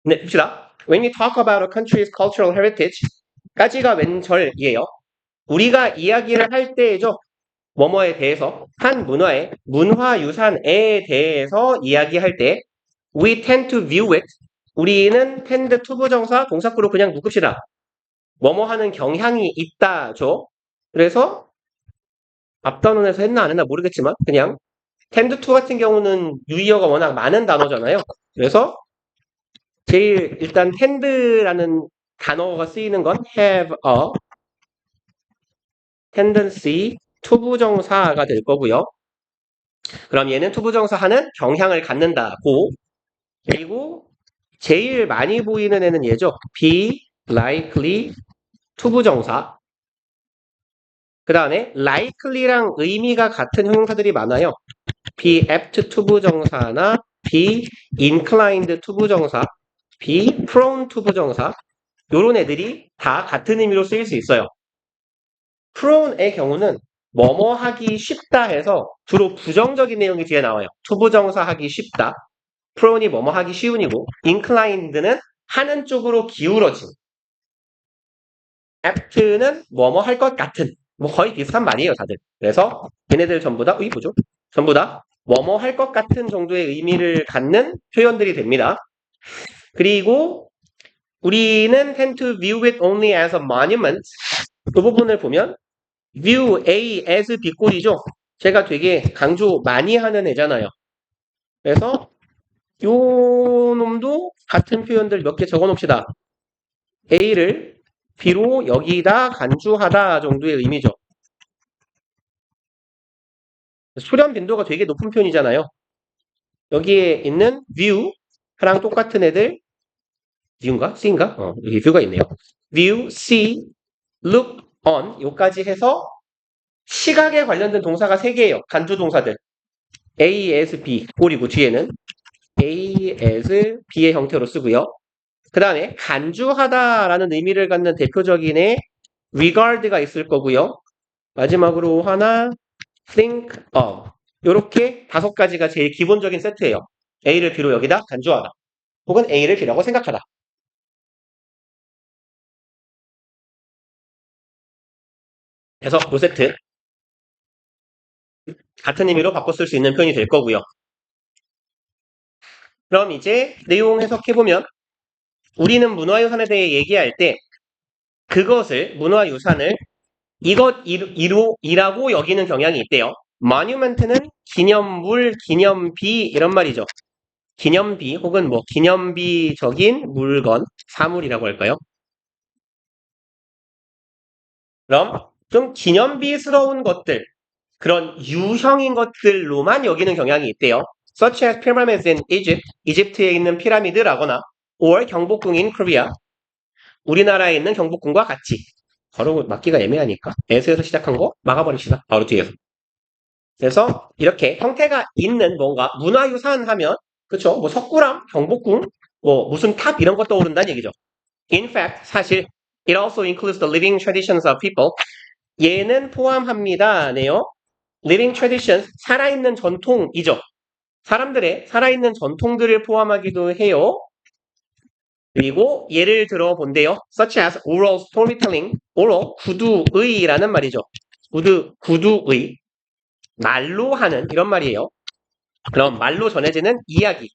네, 봅시다. When we talk about a country's cultural heritage, 까지가 왼절이에요. 우리가 이야기를 할 때죠. 뭐뭐에 대해서, 한 문화의 문화유산에 대해서 이야기할 때 we tend to view it. 우리는 tend 투부정사 동사구로 그냥 묶읍시다. 뭐뭐 하는 경향이 있다죠. 그래서 앞단원에서 했나 안 했나 모르겠지만 그냥 tend to 같은 경우는 유의어가 워낙 많은 단어잖아요. 그래서 제일 일단 tend라는 단어가 쓰이는 건 have a tendency 투부정사가 될 거고요. 그럼 얘는 투부정사 하는 경향을 갖는다고. 그리고 제일 많이 보이는 애는 얘죠. be likely 투부정사. 그 다음에 likely랑 의미가 같은 형용사들이 많아요. be apt 투부정사나 be inclined 투부정사, be prone 투부정사. 요런 애들이 다 같은 의미로 쓰일 수 있어요. prone의 경우는 뭐뭐 하기 쉽다 해서 주로 부정적인 내용이 뒤에 나와요. 투부정사 하기 쉽다. prone이 뭐뭐 하기 쉬운이고 inclined는 하는 쪽으로 기울어진. apt는 뭐뭐 할 것 같은. 뭐 거의 비슷한 말이에요, 다들. 그래서 얘네들 전부 다 뭐죠? 전부 다 뭐뭐 할 것 같은 정도의 의미를 갖는 표현들이 됩니다. 그리고 우리는 tend to view it only as a monument. 그 부분을 보면 view A as B꼴이죠. 제가 되게 강조 많이 하는 애잖아요. 그래서 요 놈도 같은 표현들 몇 개 적어 놓읍시다. A를 B로 여기다 간주하다 정도의 의미죠. 수렴 빈도가 되게 높은 표현이잖아요. 여기에 있는 view랑 똑같은 애들 view인가? C인가? 여기 view가 있네요. view, see, look on 요까지 해서 시각에 관련된 동사가 3개예요. 간주 동사들. A as B 꼴이고 뒤에는 A as B의 형태로 쓰고요. 그 다음에 간주하다라는 의미를 갖는 대표적인 애 regard가 있을 거고요. 마지막으로 하나 think of. 요렇게 5가지가 제일 기본적인 세트예요. A를 B로 여기다 간주하다. 혹은 A를 B라고 생각하다. 그래서 요 세트 같은 의미로 바꿔 쓸 수 있는 표현이 될 거고요. 그럼 이제 내용 해석해보면 우리는 문화유산에 대해 얘기할 때 그것을 문화유산을 이라고 여기는 경향이 있대요. monument는 기념물, 기념비 이런 말이죠. 기념비 혹은 뭐 기념비적인 물건, 사물이라고 할까요? 그럼 좀 기념비스러운 것들, 그런 유형인 것들로만 여기는 경향이 있대요. Such as pyramids in Egypt, 이집트에 있는 피라미드라거나 or 경복궁인 Korea, 우리나라에 있는 경복궁과 같이. 바로 막기가 애매하니까 S에서 시작한 거 막아버립시다. 바로 뒤에서. 그래서 이렇게 형태가 있는 뭔가 문화유산 하면 그쵸? 뭐 석굴암, 경복궁, 뭐 무슨 탑 이런 거 떠오른다는 얘기죠. In fact, 사실 it also includes the living traditions of people. 얘는 포함합니다네요. living traditions, 살아있는 전통이죠. 사람들의 살아있는 전통들을 포함하기도 해요. 그리고 예를 들어 본대요. such as oral storytelling, oral, 구두의라는 말이죠. 구두의, 말로 하는 이런 말이에요. 그럼 말로 전해지는 이야기,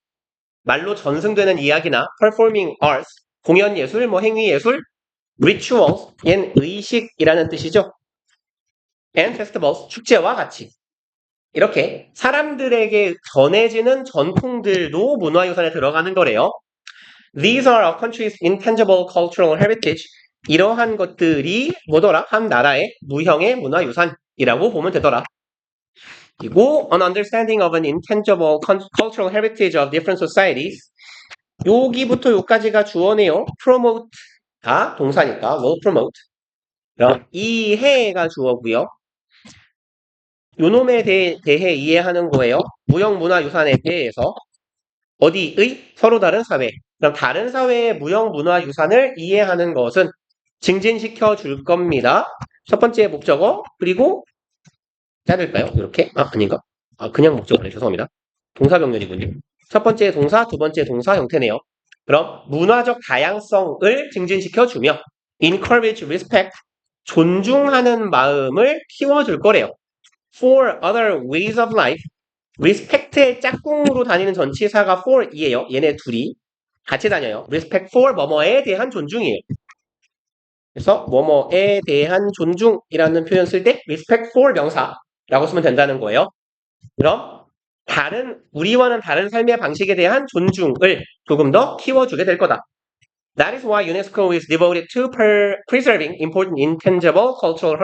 말로 전승되는 이야기나 performing arts, 공연 예술, 뭐 행위 예술, rituals, 얜 의식이라는 뜻이죠. and festivals, 축제와 같이. 이렇게 사람들에게 전해지는 전통들도 문화유산에 들어가는 거래요. These are a country's intangible cultural heritage. 이러한 것들이 뭐더라? 한 나라의 무형의 문화유산이라고 보면 되더라. 그리고 an understanding of an intangible cultural heritage of different societies. 여기부터 여기까지가 주어네요. promote가 동사니까 will promote. 그럼 이해가 주어고요. 요놈에 대해 이해하는 거예요. 무형문화유산에 대해서 어디의 서로 다른 사회. 그럼 다른 사회의 무형문화유산을 이해하는 것은 증진시켜 줄 겁니다. 첫 번째 목적어 그리고 자를까요? 이렇게? 아닌가? 그냥 목적어네. 죄송합니다. 동사병렬이군요. 첫 번째 동사, 두 번째 동사 형태네요. 그럼 문화적 다양성을 증진시켜주며 encourage respect, 존중하는 마음을 키워줄 거래요. For other ways of life, respect의 짝꿍으로 다니는 전치사가 for이에요. 얘네 둘이 같이 다녀요. respect for 뭐뭐에 대한 존중이에요. 그래서 뭐뭐에 대한 존중이라는 표현 쓸 때 respect for 명사라고 쓰면 된다는 거예요. 그럼 우리와는 다른 삶의 방식에 대한 존중을 조금 더 키워주게 될 거다. That is why UNESCO is devoted to preserving important intangible cultural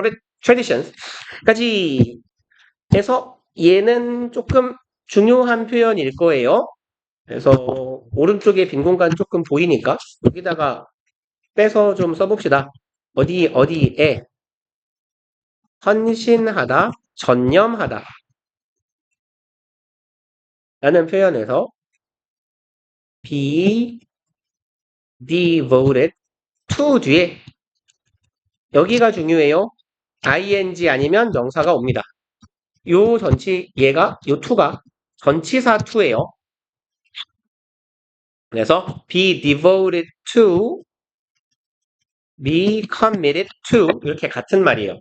traditions. 까지 해서 얘는 조금 중요한 표현일 거예요. 그래서 오른쪽에 빈 공간 조금 보이니까 여기다가 빼서 좀 써봅시다. 어디에 헌신하다, 전념하다 라는 표현에서 be devoted to 뒤에 여기가 중요해요. ing 아니면 명사가 옵니다. 요 to가 전치사 to예요. 그래서 be devoted to, be committed to 이렇게 같은 말이에요.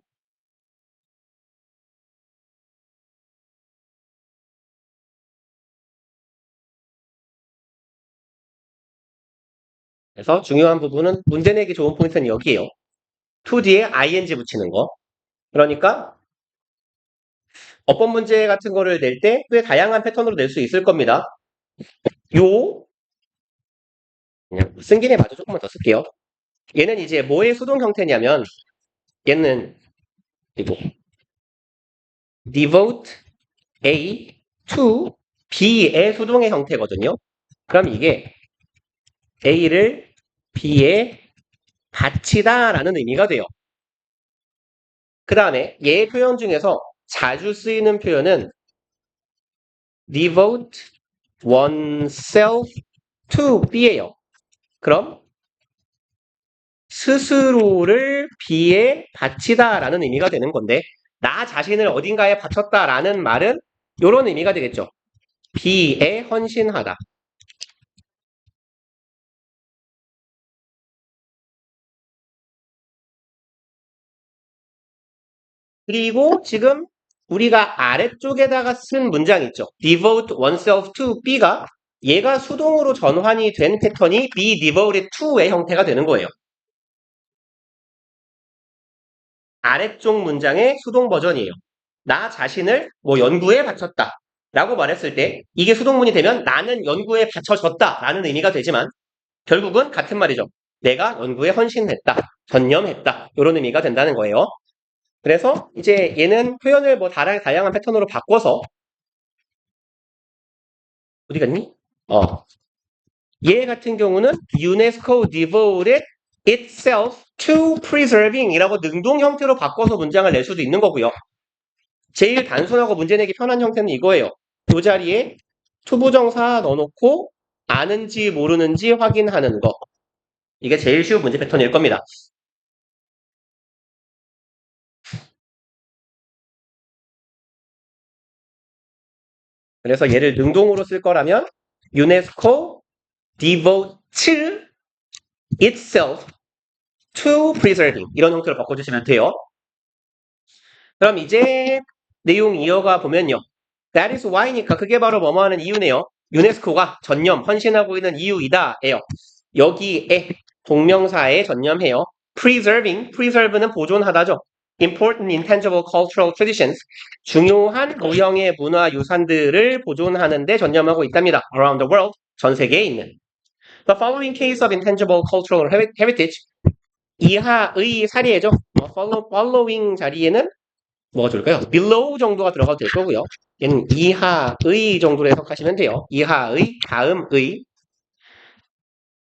그래서 중요한 부분은 문제 내기 좋은 포인트는 여기에요. to 뒤에 ing 붙이는 거. 그러니까 어법 문제 같은 거를 낼 때 꽤 다양한 패턴으로 낼 수 있을 겁니다. 그냥 쓴 김에 마저 조금만 더 쓸게요. 얘는 이제 뭐의 수동 형태냐면 얘는 그리고 devote A to B의 수동의 형태거든요. 그럼 이게 A를 B에 바치다 라는 의미가 돼요. 그 다음에 얘 표현 중에서 자주 쓰이는 표현은 devote oneself to B예요. 그럼 스스로를 B에 바치다 라는 의미가 되는 건데 나 자신을 어딘가에 바쳤다 라는 말은 이런 의미가 되겠죠. B에 헌신하다. 그리고 지금 우리가 아래쪽에다가 쓴 문장 있죠. devote oneself to B가 얘가 수동으로 전환이 된 패턴이 be devoted to의 형태가 되는 거예요. 아래쪽 문장의 수동 버전이에요. 나 자신을 뭐 연구에 바쳤다 라고 말했을 때 이게 수동문이 되면 나는 연구에 바쳐졌다 라는 의미가 되지만 결국은 같은 말이죠. 내가 연구에 헌신했다, 전념했다 이런 의미가 된다는 거예요. 그래서 이제 얘는 표현을 뭐 다양한 패턴으로 바꿔서 어디 갔니? 얘 같은 경우는 UNESCO devoted itself to preserving 이라고 능동 형태로 바꿔서 문장을 낼 수도 있는 거고요. 제일 단순하고 문제 내기 편한 형태는 이거예요. 이 자리에 투부정사 넣어놓고 아는지 모르는지 확인하는 거. 이게 제일 쉬운 문제 패턴일 겁니다. 그래서 얘를 능동으로 쓸 거라면 UNESCO devote itself to preserving 이런 형태로 바꿔주시면 돼요. 그럼 이제 내용 이어가 보면요. That is why니까 그게 바로 뭐뭐 하는 이유네요. 유네스코가 전념, 헌신하고 있는 이유이다 예요. 여기에 동명사에 전념해요. preserve는 보존하다죠. important intangible cultural traditions, 중요한 무형의 문화 유산들을 보존하는 데 전념하고 있답니다. around the world, 전 세계에 있는. The following case of intangible cultural heritage, 이하의 사례죠. following 자리에는 뭐가 좋을까요? below 정도가 들어가도 될 거고요. 얘는 이하의 정도로 해석하시면 돼요. 이하의, 다음의.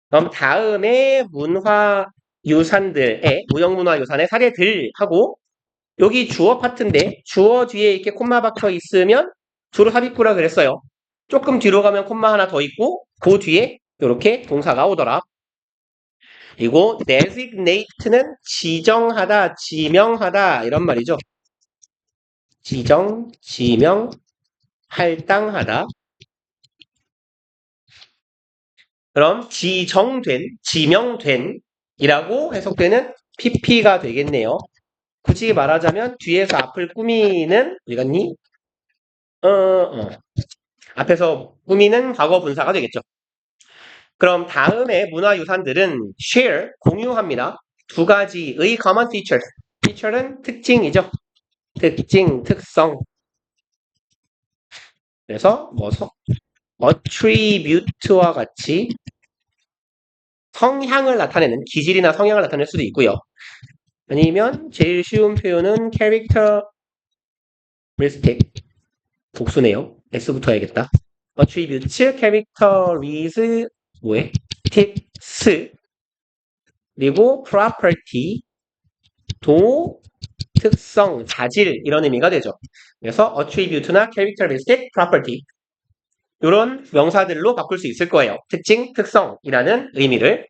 그럼 다음에 문화유산들의, 무형문화유산의 사례들하고 여기 주어 파트인데 주어 뒤에 이렇게 콤마 박혀 있으면 주로 삽입구라 그랬어요. 조금 뒤로 가면 콤마 하나 더 있고 그 뒤에 이렇게 동사가 오더라. 그리고 designate는 지정하다, 지명하다 이런 말이죠. 지정, 지명, 할당하다. 그럼 지정된, 지명된 이라고 해석되는 PP가 되겠네요. 굳이 말하자면 뒤에서 앞을 꾸미는 어디갔니? 앞에서 꾸미는 과거 분사가 되겠죠. 그럼 다음에 문화유산들은 share, 공유합니다. 두 가지의 common features. feature는 특징이죠. 특징, 특성. 그래서 뭐 attribute와 같이 성향을 나타내는 기질이나 성향을 나타낼 수도 있고요. 아니면 제일 쉬운 표현은 characteristic 복수네요. S부터 해야겠다. attributes, characteristic 뭐에? tips 그리고 property 도 특성, 자질 이런 의미가 되죠. 그래서 attribute나 characteristic, property 이런 명사들로 바꿀 수 있을 거예요. 특징, 특성이라는 의미를.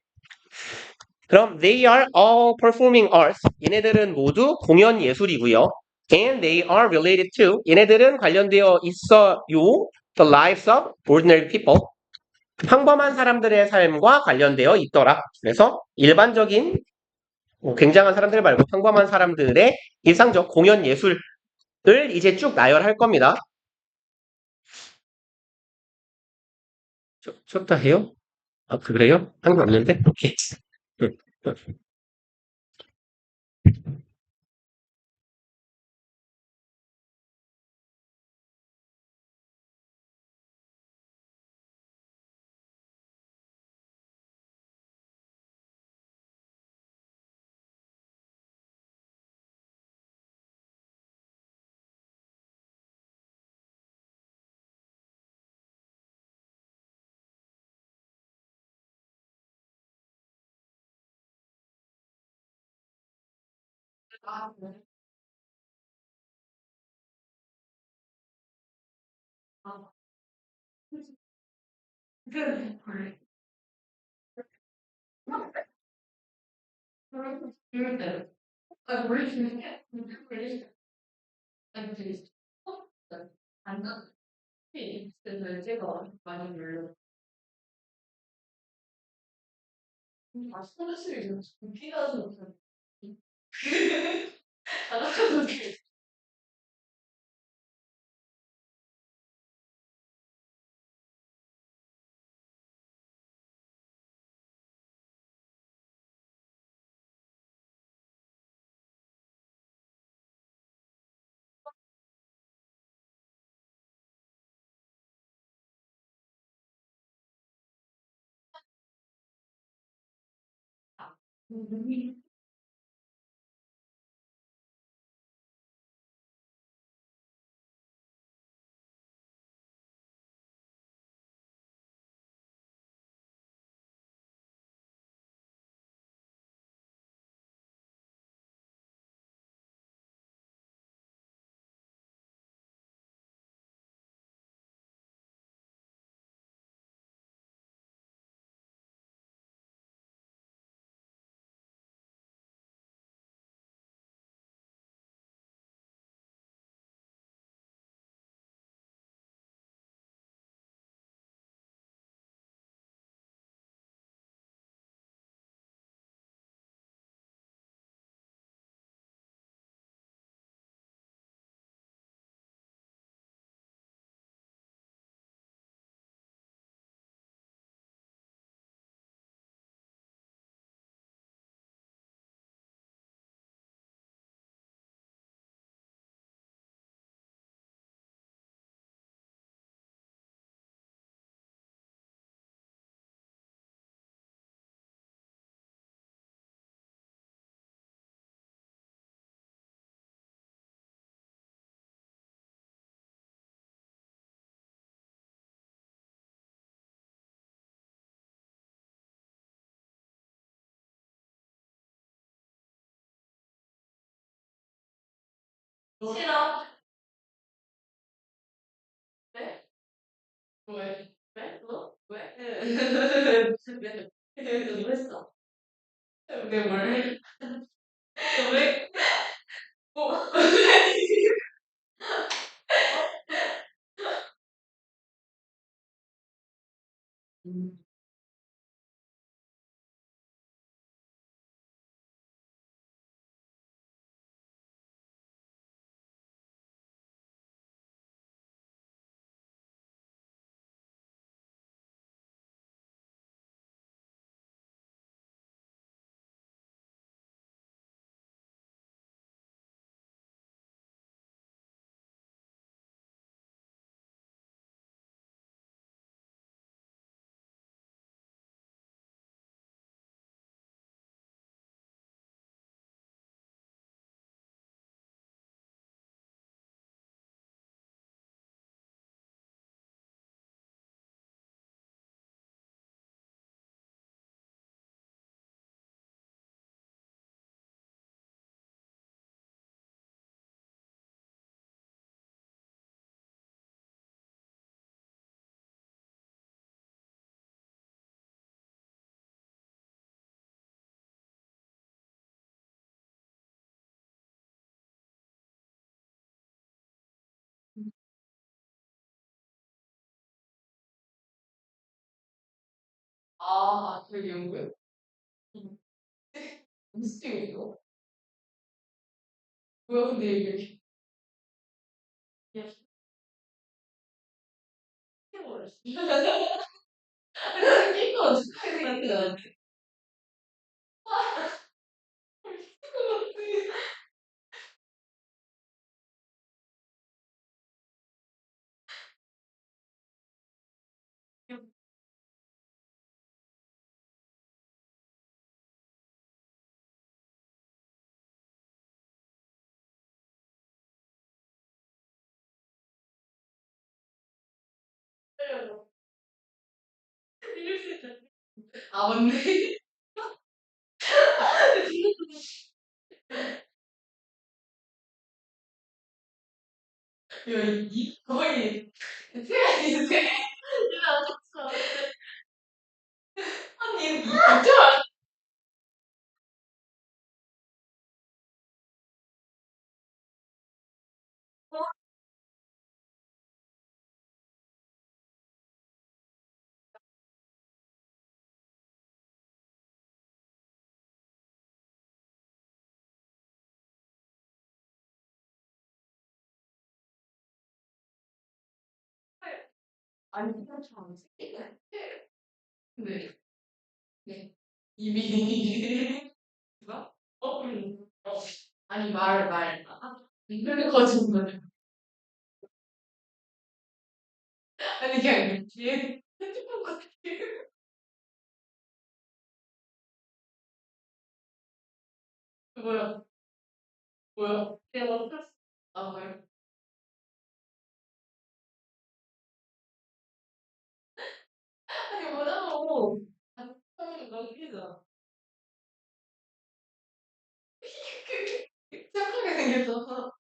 그럼 they are all performing arts. 얘네들은 모두 공연 예술이고요. And they are related to. 얘네들은 관련되어 있어요. The lives of ordinary people. 평범한 사람들의 삶과 관련되어 있더라. 그래서 일반적인 굉장한 사람들 말고 평범한 사람들의 일상적 공연 예술을 이제 쭉 나열할 겁니다. 쳤다 해요? 아, 그래요? 한 게 없는데? 오케이. 응. 싫어. 왜? 왜? 왜? 너? 왜? 왜? 왜 했어? 왜 뭘? 왜? 뭐? 아, 저기 연구요? 무슨 책이에요? 뭐야, 근데 이게 그냥 시켜버렸어. 생긴 거 축하해 생겼는데. 아, 맞네. 야, 이 거의 태아인데. 아니, 이 진짜. 아니, 그냥 참 새끼네. 네. 네. 이미. 누가? 어. 아니, 말. 이걸 거짓말. 아니, 그냥 뒤에 핸드폰 같아. 뭐야? 뭐야? 내가 멈췄어. 아, 뭐야? 아니, 뭐라고. 아니, 너무 웃기다. 착하게 생겼어.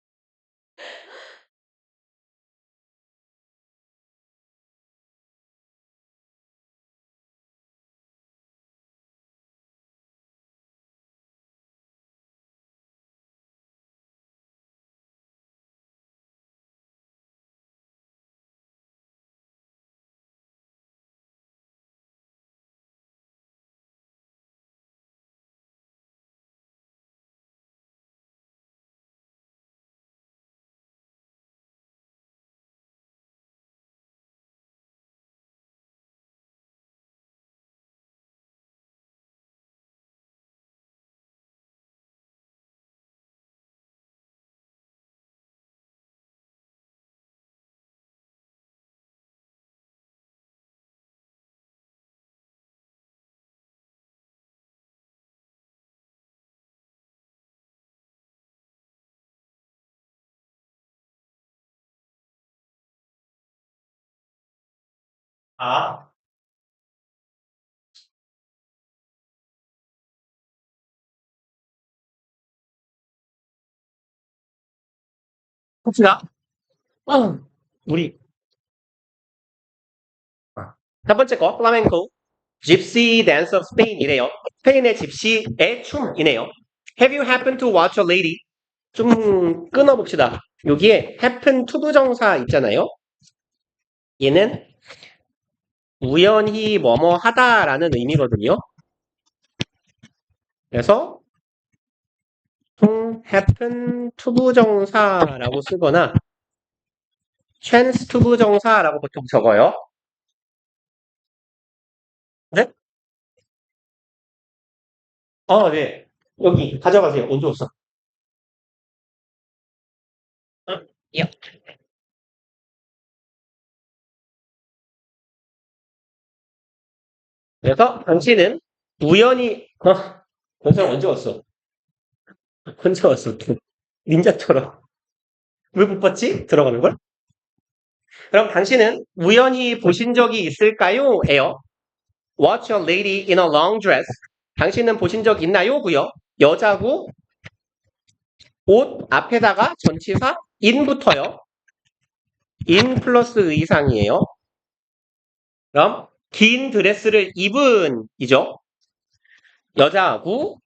아, 혹시나? 우리 첫 번째 거 플라멩코 Gypsy Dance of Spain이래요. 스페인의 집시의 춤이네요. Have you happened to watch a lady? 좀 끊어봅시다. 여기에 happen to 부정사 있잖아요. 얘는 우연히 뭐뭐 하다라는 의미거든요. 그래서 happen to 부정사라고 쓰거나 chance to 부정사라고 보통 적어요. 네? 네. 여기 가져가세요. 온도 없어. 예. 그래서 당신은 우연히 변상 언제 왔어? 언제 왔어? 닌자처럼. 왜 못 봤지? 들어가는 걸? 그럼 당신은 우연히 보신 적이 있을까요? 에요. Watch a lady in a long dress. 당신은 보신 적 있나요? 고요. 여자고 옷 앞에다가 전치사 in 붙어요. in 플러스 의상이에요. 그럼 긴 드레스를 입은 이죠. 여자하고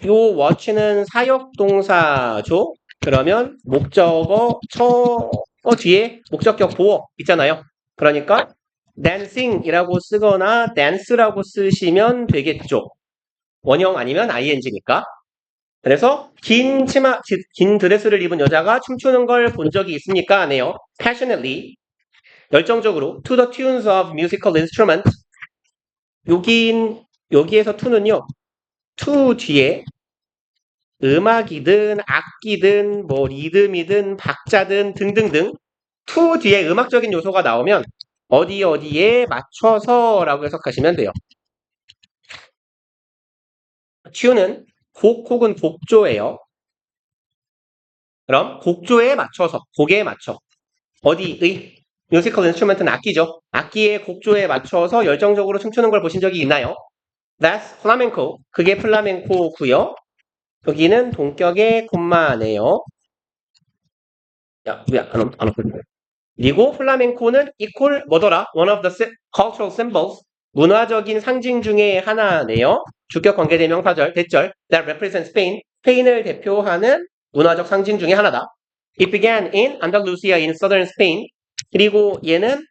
요 watch는 사역동사죠. 그러면 목적어 뒤에 목적격 보어 있잖아요. 그러니까 dancing이라고 쓰거나 dance라고 쓰시면 되겠죠. 원형 아니면 ing니까. 그래서 긴 치마, 긴 드레스를 입은 여자가 춤추는 걸 본 적이 있습니까? 아니요. passionately, 열정적으로 to the tunes of musical instruments. 여기에서 to는요. to 뒤에 음악이든 악기든 뭐 리듬이든 박자든 등등등 to 뒤에 음악적인 요소가 나오면 어디에 맞춰서라고 해석하시면 돼요. tune은 곡 혹은 곡조예요. 그럼 곡조에 맞춰서, 곡에 맞춰. 어디의? 뮤지컬 인스트루먼트는 악기죠. 악기의 곡조에 맞춰서 열정적으로 춤추는 걸 보신 적이 있나요? That's flamenco. 그게 플라멩코고요. 여기는 동격의 콤마네요. 야, 안 엎어진다. 그리고 플라멩코는 equal 뭐더라? One of the cultural symbols. 문화적인 상징 중에 하나네요. 주격 관계대명사절, 대절. That represents Spain. 스페인을 대표하는 문화적 상징 중에 하나다. It began in Andalusia in southern Spain. 그리고 얘는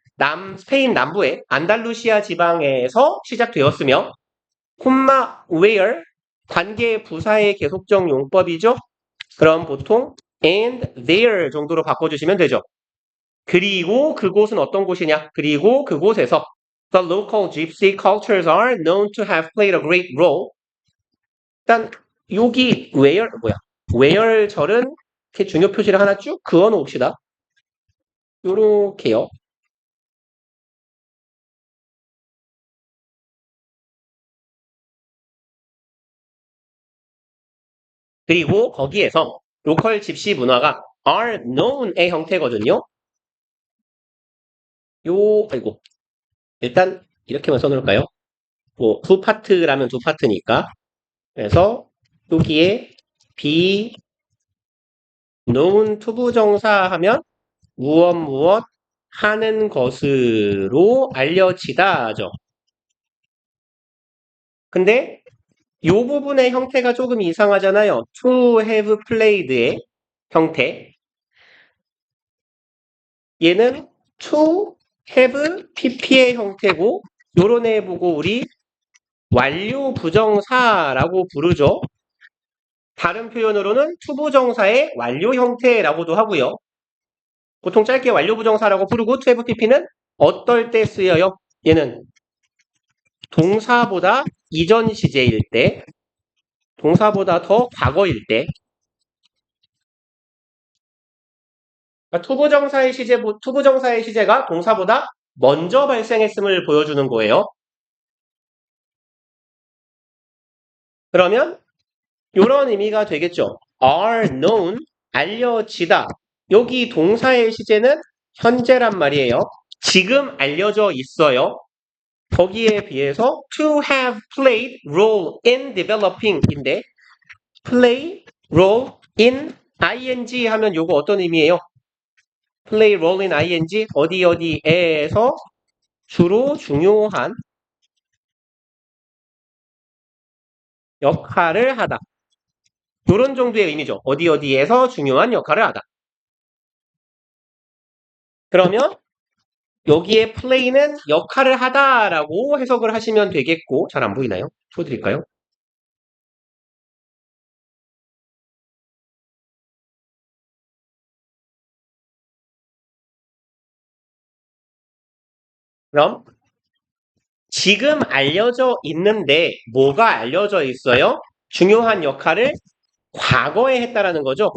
스페인 남부의 안달루시아 지방에서 시작되었으며, 콤마 where 관계 부사의 계속적 용법이죠. 그럼 보통 and there 정도로 바꿔주시면 되죠. 그리고 그곳은 어떤 곳이냐? 그리고 그곳에서 the local gypsy cultures are known to have played a great role. 일단 여기 where 절은 이렇게 중요 표시를 하나 쭉 그어 놓읍시다. 요렇게요. 그리고 거기에서 로컬 집시 문화가 are known의 형태거든요. 아이고. 일단 이렇게만 써놓을까요? 뭐 두 파트라면 두 파트니까. 그래서 여기에 be known 투부정사 하면 무엇 하는 것으로 알려지다죠. 근데 이 부분의 형태가 조금 이상하잖아요. to have played의 형태. 얘는 to have pp의 형태고 요런 애 보고 우리 완료 부정사라고 부르죠. 다른 표현으로는 투부정사의 완료 형태라고도 하고요. 보통 짧게 완료 부정사라고 부르고 to have pp는 어떨 때 쓰여요? 얘는 동사보다 이전 시제일 때, 동사보다 더 과거일 때. 그러니까 투부정사의 시제가 동사보다 먼저 발생했음을 보여주는 거예요. 그러면 이런 의미가 되겠죠. are known, 알려지다. 여기 동사의 시제는 현재란 말이에요. 지금 알려져 있어요. 거기에 비해서 to have played role in developing인데 play role in ing 하면 요거 어떤 의미예요? play role in ing 어디에서 주로 중요한 역할을 하다. 요런 정도의 의미죠. 어디에서 중요한 역할을 하다. 그러면 여기에 play는 역할을 하다라고 해석을 하시면 되겠고, 잘 안 보이나요? 보여드릴까요? 그럼 지금 알려져 있는데 뭐가 알려져 있어요? 중요한 역할을 과거에 했다라는 거죠.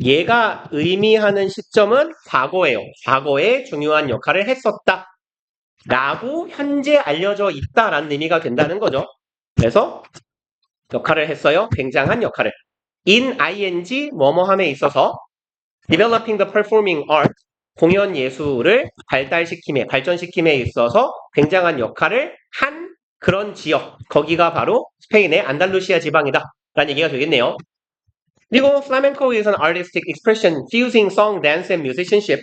얘가 의미하는 시점은 과거예요. 과거에 중요한 역할을 했었다. 라고 현재 알려져 있다라는 의미가 된다는 거죠. 그래서 역할을 했어요. 굉장한 역할을. in ing 뭐뭐함에 있어서 developing the performing art 공연 예술을 발전시킴에 있어서 굉장한 역할을 한 그런 지역. 거기가 바로 스페인의 안달루시아 지방이다. 라는 얘기가 되겠네요. 그리고 flamenco is an artistic expression fusing song, dance, and musicianship.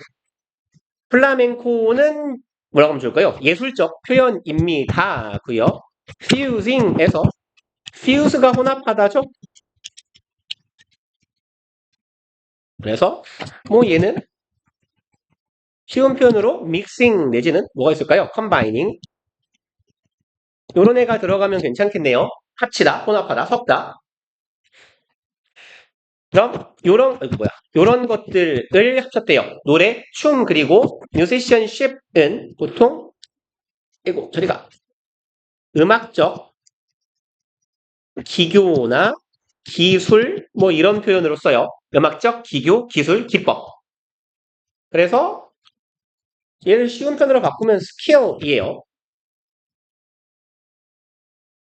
플라멩코는 뭐라고 하면 좋을까요? 예술적 표현입니다고요. fusing에서 fuse가 혼합하다죠. 그래서 뭐 얘는 쉬운 표현으로 mixing 내지는 뭐가 있을까요? combining. 요런 애가 들어가면 괜찮겠네요. 합치다, 혼합하다, 섞다. 그럼 요런 것들을 합쳤대요. 노래, 춤, 그리고 musicianship은 보통 저리가 음악적 기교나 기술 뭐 이런 표현으로 써요. 음악적 기교, 기술, 기법. 그래서 얘를 쉬운 편으로 바꾸면 skill이에요.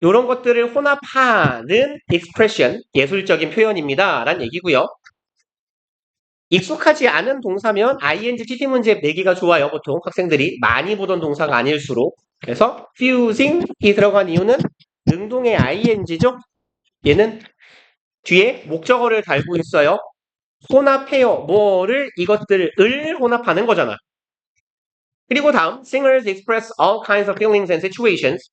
이런 것들을 혼합하는 expression, 예술적인 표현입니다. 라는 얘기고요. 익숙하지 않은 동사면 ing, pp 문제 내기가 좋아요. 보통 학생들이 많이 보던 동사가 아닐수록. 그래서 fusing이 들어간 이유는 능동의 ing죠. 얘는 뒤에 목적어를 달고 있어요. 혼합해요. 이것들을 혼합하는 거잖아. 그리고 다음, singers express all kinds of feelings and situations.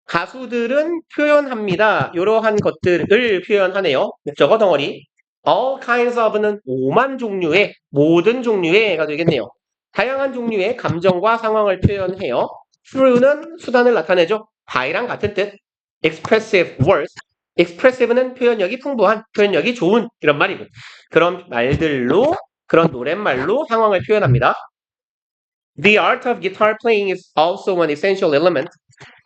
가수들은 표현합니다. 이러한 것들을 표현하네요. 목적어 덩어리. all kinds of는 오만 종류의, 모든 종류의가 되겠네요. 다양한 종류의 감정과 상황을 표현해요. through는 수단을 나타내죠. by랑 같은 뜻. expressive words. expressive는 표현력이 풍부한, 표현력이 좋은 이런 말이고. 그런 말들로, 그런 노랫말로 상황을 표현합니다. The art of guitar playing is also an essential element.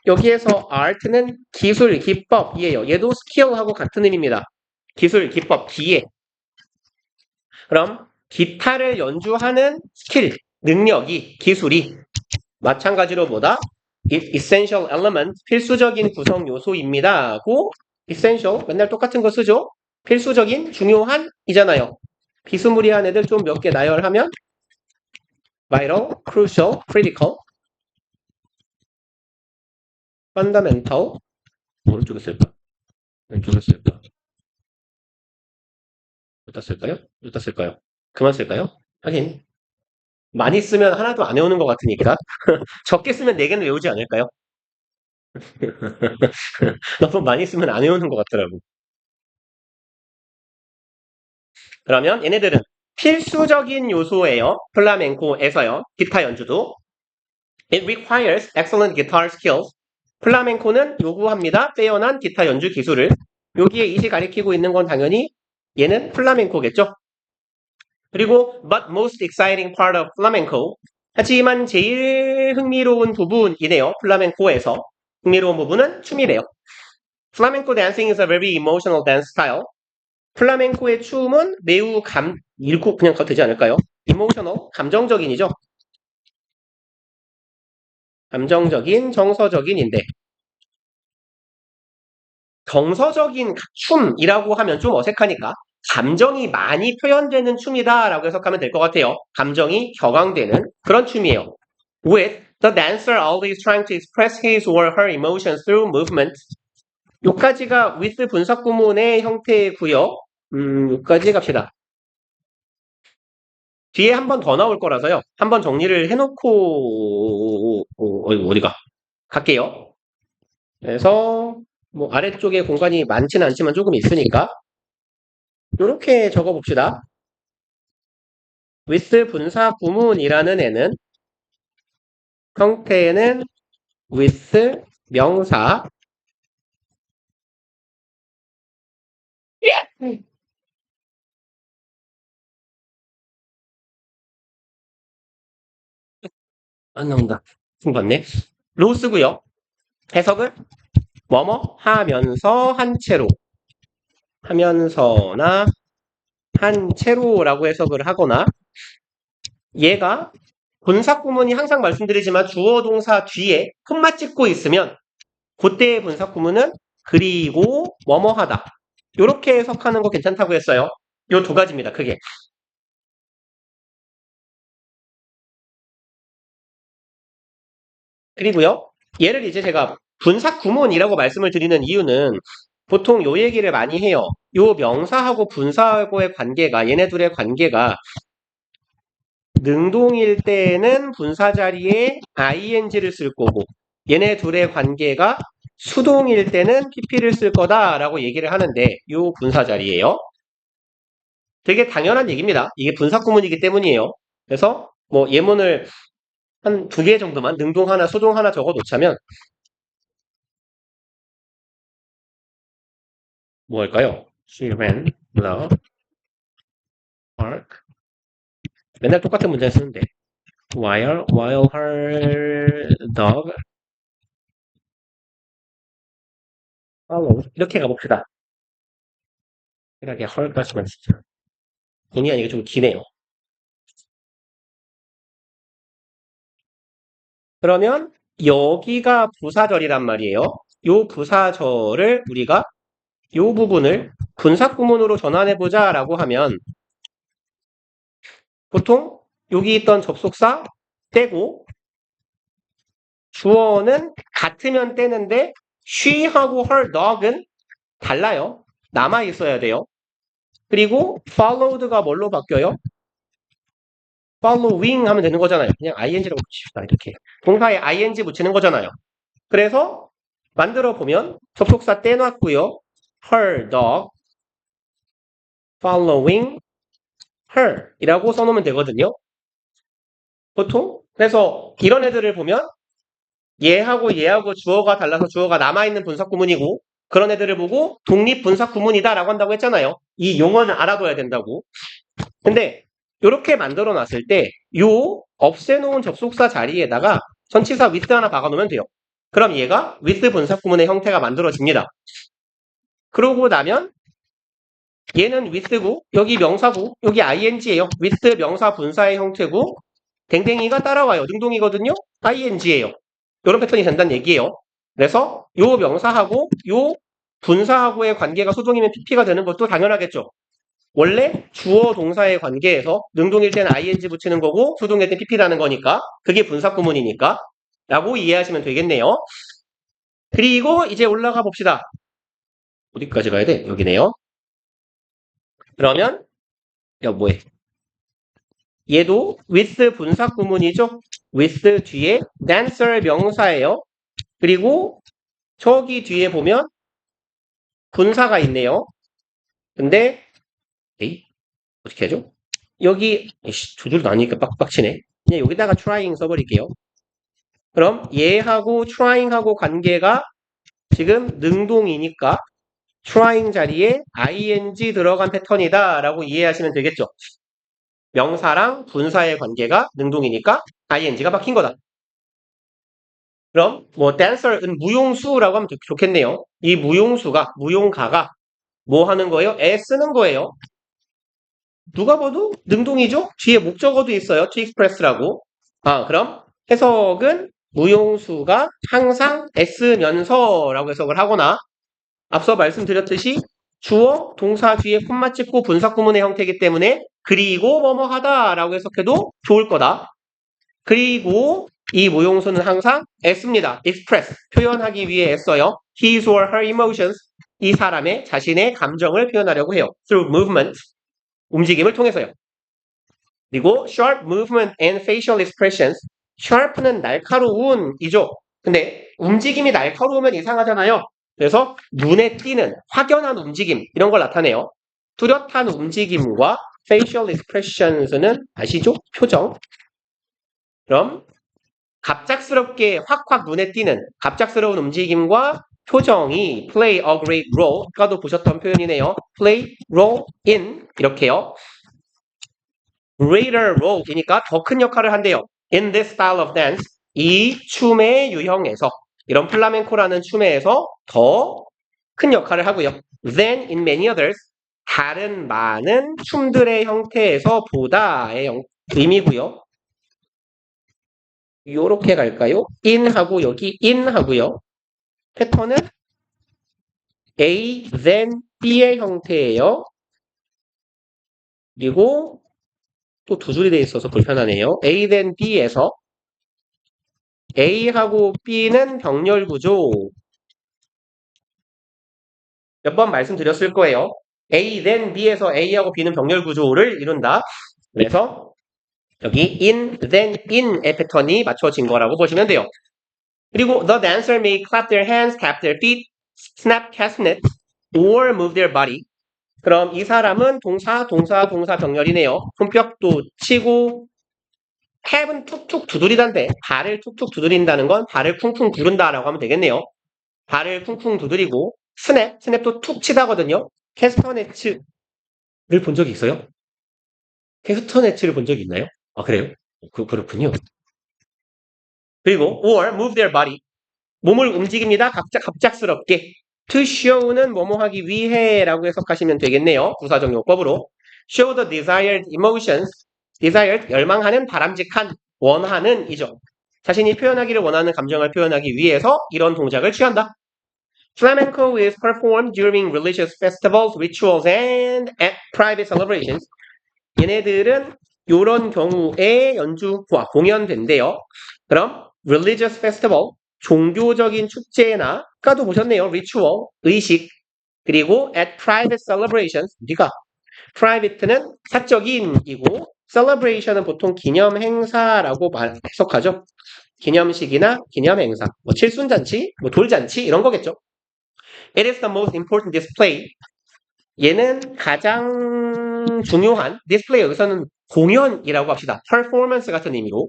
여기에서 art는 기술, 기법이에요. 얘도 skill하고 같은 의미입니다. 기술, 기법, 기회. 그럼 기타를 연주하는 스킬, 능력이, 기술이 마찬가지로 뭐다? essential element, 필수적인 구성 요소입니다. 고 essential, 맨날 똑같은 거 쓰죠? 필수적인, 중요한 이잖아요. 비스무리한 애들 좀 몇 개 나열하면 vital, crucial, critical, fundamental, 오른쪽에 쓸까? 왼쪽에 쓸까? 어디다 쓸까요? 어디다 쓸까요? 그만 쓸까요? 하긴 많이 쓰면 하나도 안 외우는 것 같으니까 적게 쓰면 4개는 외우지 않을까요? 너무 많이 쓰면 안 외우는 것 같더라고. 그러면 얘네들은 필수적인 요소예요. 플라멩코에서요. 기타 연주도. It requires excellent guitar skills. 플라멩코는 요구합니다. 빼어난 기타 연주 기술을. 여기에 이시 가리키고 있는 건 당연히 얘는 플라멩코겠죠. 그리고 but most exciting part of flamenco. 하지만 제일 흥미로운 부분이네요. 플라멩코에서. 흥미로운 부분은 춤이래요. Flamenco dancing is a very emotional dance style. 플라멩코의 춤은 매우 읽고 그냥 가도 되지 않을까요? emotional, 감정적인이죠. 감정적인, 정서적인인데 정서적인 춤이라고 하면 좀 어색하니까 감정이 많이 표현되는 춤이다라고 해석하면 될 것 같아요. 감정이 격앙되는 그런 춤이에요. With the dancer always trying to express his or her emotions through movement. 요까지가 with 분석 구문의 형태고요. 요까지 갑시다. 뒤에 한 번 더 나올 거라서요. 한번 정리를 해놓고 어디가 갈게요. 그래서 뭐 아래쪽에 공간이 많지는 않지만 조금 있으니까 이렇게 적어봅시다. with 분사 구문이라는 애는 형태는 with 명사 안 나온다. 봤네. 로 쓰고요. 해석을 뭐뭐 하면서 한 채로 하면서나 한 채로라고 해석을 하거나 얘가 분사 구문이 항상 말씀드리지만 주어 동사 뒤에 콤마 찍고 있으면 그때의 분사 구문은 그리고 뭐뭐 하다. 이렇게 해석하는 거 괜찮다고 했어요. 요 두 가지입니다. 크게. 그리고요. 얘를 이제 제가 분사 구문이라고 말씀을 드리는 이유는 보통 요 얘기를 많이 해요. 요 명사하고 분사하고의 관계가 얘네들의 관계가 능동일 때는 분사 자리에 ing를 쓸 거고 얘네 둘의 관계가 수동일 때는 pp를 쓸 거다라고 얘기를 하는데 요 분사 자리예요. 되게 당연한 얘기입니다. 이게 분사 구문이기 때문이에요. 그래서 뭐 예문을 한 2개 정도만 능동 하나, 수동 하나 적어 놓자면 뭐 할까요? She ran the park. 맨날 똑같은 문장 쓰는데 while her dog followed. 이렇게 가봅시다. 이렇게 her까지만 쓰자. 본의 아니게 좀 기네요. 그러면 여기가 부사절이란 말이에요. 요 부사절을 우리가 요 부분을 분사구문으로 전환해보자 라고 하면 보통 여기 있던 접속사 떼고 주어는 같으면 떼는데 she하고 her dog은 달라요. 남아 있어야 돼요. 그리고 followed가 뭘로 바뀌어요? following 하면 되는 거잖아요. 그냥 ing라고 붙입시다. 이렇게. 동사에 ing 붙이는 거잖아요. 그래서 만들어 보면 접속사 떼놨고요. her dog following her 이라고 써놓으면 되거든요. 보통 그래서 이런 애들을 보면 얘하고 주어가 달라서 주어가 남아있는 분사구문이고 그런 애들을 보고 독립분사구문이다라고 한다고 했잖아요. 이 용어는 알아둬야 된다고. 근데 이렇게 만들어 놨을 때 요 없애놓은 접속사 자리에다가 전치사 with 하나 박아놓으면 돼요. 그럼 얘가 with 분사구문의 형태가 만들어집니다. 그러고 나면 얘는 with고 여기 명사고 여기 ing예요. with 명사 분사의 형태고 댕댕이가 따라와요. 능동이거든요. ing예요. 이런 패턴이 된다는 얘기예요. 그래서 요 명사하고 요 분사하고의 관계가 수동이면 pp가 되는 것도 당연하겠죠. 원래 주어 동사의 관계에서 능동일 때는 ing 붙이는 거고 수동일 때는 pp라는 거니까 그게 분사구문이니까 라고 이해하시면 되겠네요. 그리고 이제 올라가 봅시다. 어디까지 가야 돼? 여기네요. 그러면 뭐해? 얘도 with 분사구문이죠. with 뒤에 dancer 명사예요. 그리고 저기 뒤에 보면 분사가 있네요. 근데 어떻게 하죠? 여기 조절도 아니니까 빡빡치네. 그냥 여기다가 trying 써버릴게요. 그럼 얘하고 trying하고 관계가 지금 능동이니까 trying 자리에 ing 들어간 패턴이다 라고 이해하시면 되겠죠. 명사랑 분사의 관계가 능동이니까 ing가 박힌 거다. 그럼 뭐 dancer은 무용수라고 하면 좋겠네요. 이 무용가가 뭐 하는 거예요? 애 쓰는 거예요. 누가 봐도 능동이죠? 뒤에 목적어도 있어요. to express라고. 그럼 해석은 무용수가 항상 애쓰면서라고 해석을 하거나 앞서 말씀드렸듯이 주어, 동사 뒤에 콤마 찍고 분사구문의 형태이기 때문에 그리고 뭐뭐 하다라고 해석해도 좋을 거다. 그리고 이 무용수는 항상 애씁니다. express, 표현하기 위해 애써요. his or her emotions, 이 사람의 자신의 감정을 표현하려고 해요. through movement, 움직임을 통해서요. 그리고 sharp movement and facial expressions, sharp는 날카로운이죠. 근데 움직임이 날카로우면 이상하잖아요. 그래서 눈에 띄는 확연한 움직임 이런 걸 나타내요. 뚜렷한 움직임과 facial expressions는 아시죠? 표정. 그럼 갑작스럽게 확확 눈에 띄는 갑작스러운 움직임과 표정이 play a great role. 아까도 보셨던 표현이네요. play, role, in 이렇게요. greater role이니까 더 큰 역할을 한대요. in this style of dance. 이 춤의 유형에서 이런 플라멩코라는 춤에서 더 큰 역할을 하고요. than in many others. 다른 많은 춤들의 형태에서 보다의 의미고요. 요렇게 갈까요? in하고 여기 in하고요. 패턴은 A, then B의 형태예요. 그리고 또 두 줄이 돼 있어서 불편하네요. A, then B에서 A하고 B는 병렬 구조. 몇 번 말씀드렸을 거예요. A, then B에서 A하고 B는 병렬 구조를 이룬다. 그래서 여기 in, then in의 패턴이 맞춰진 거라고 보시면 돼요. 그리고 the dancer may clap their hands, tap their feet, snap castanets, or move their body. 그럼 이 사람은 동사 병렬이네요. 손뼉도 치고 have는 툭툭 두드리던데 발을 툭툭 두드린다는 건 발을 쿵쿵 구른다라고 하면 되겠네요. 발을 쿵쿵 두드리고 스냅도 툭 치다거든요. 캐스터네츠를 본 적이 있어요? 캐스터네츠를 본 적이 있나요? 아 그래요? 그렇군요. 그리고 or move their body 몸을 움직입니다. 갑작스럽게 to show는 뭐뭐 하기 위해라고 해석하시면 되겠네요. 부사적 용법으로 show the desired emotions desired 열망하는 바람직한 원하는 이죠. 자신이 표현하기를 원하는 감정을 표현하기 위해서 이런 동작을 취한다. Flamenco is performed during religious festivals, rituals, and at private celebrations. 얘네들은 이런 경우에 연주와 공연된대요. 그럼 religious festival, 종교적인 축제나 아까도 보셨네요. ritual, 의식, 그리고 at private celebrations, 우리가 private는 사적인이고 celebration은 보통 기념 행사라고 해석하죠. 기념식이나 기념 행사, 뭐 칠순잔치, 뭐 돌잔치 이런 거겠죠. It is the most important display. 얘는 가장 중요한 디스플레이 여기서는 공연이라고 합시다. performance 같은 의미로